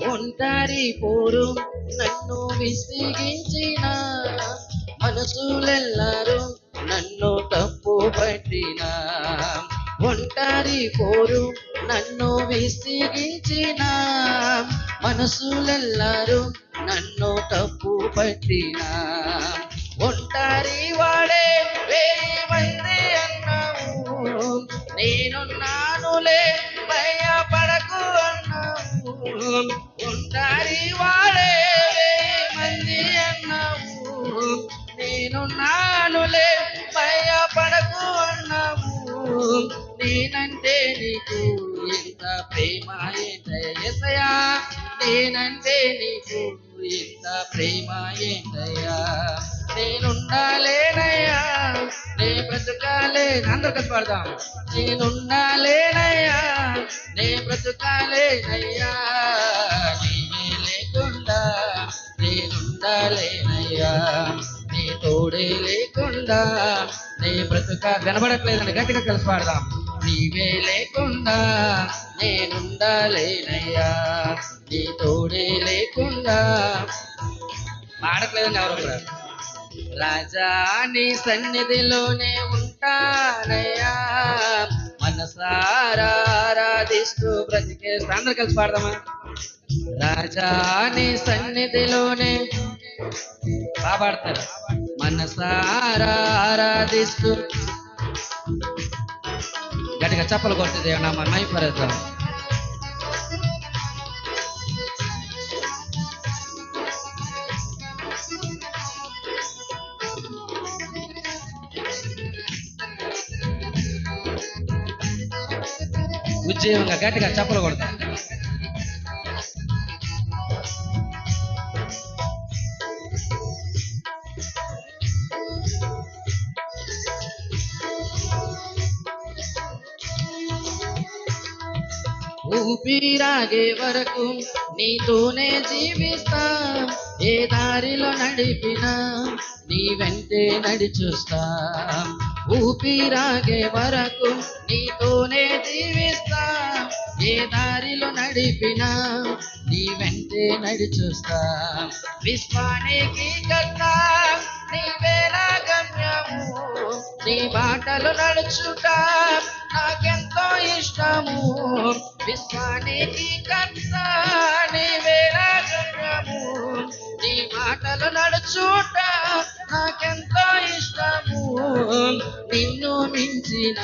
ఒంటరి పోరు నన్ను విసిగించిన మనసులెల్లరూ నన్ను తప్పు పట్టిన ఒంటరి పోరు నన్ను విసిగించిన మనసులెల్లరూ నన్ను తప్పు పట్టిన ఒంటరి వాడే వేయి మంది అన్నావు నేనున్నానులే భయపడకు అన్నావు ఒంటరి వాడే వేయి మంది అన్నావు నేనున్నానులే భయపడకు అన్నావు నేనంటే నీకు ఇంత ప్రేమ ఏంటయ్యా నేనంటే నీకు ఇంత ప్రేమ ఏంటయ్యా నేనుండాలేనయ్యా నే బ్రతుకాలే అందరూ కలిసి పాడదాం నేనుండాలేనయ్యా నే బ్రతుకాలేనయ్యా నీవే లేకుండా నేనుండాలేనయ్యా నీ తోడే లేకుండా నే కనబడట్లేదండి గట్టిగా కలిసి పాడదాం నీవే లేకుండా నేనుండాలేనయ్యా నీ తోడే లేకుండా పాడట్లేదండి ఎవరు కూడా రాజా నీ సన్నిధిలోనే ఉంటానయ్యా మనసారా ఆరాధిస్తూ బ్రతికేస్తా అందరూ కలిసి పాడదామా రాజా నీ సన్నిధిలోనే పాడతారు మనసారా ఆరాధిస్తూ గట్టిగా చప్పలు కొడుతుంది ఏమన్నా మన మైపరేద్దాం ఉద్యోగంగా గట్టిగా చప్పలు కొడతాం ఊపిరాగే వరకు నీతోనే జీవిస్తా ఏ దారిలో నడిపినా నీ వెంటే నడిచూస్తా ఊపిరాగే వరకు నీతోనే జీవిస్తా ఏ దారిలో నడిపినా నీ వెంటే నడిచూస్తా విశ్వానికి కర్తా నీవేనా గమ్యము నీ బాటలు నడుచుట నాకెంతో ఇష్టము విశ్వానికి కర్తా నీవేనా గమ్యము నీ మాటలు నడుచుట నాకెంతో ఇష్టము నిన్ను మించిన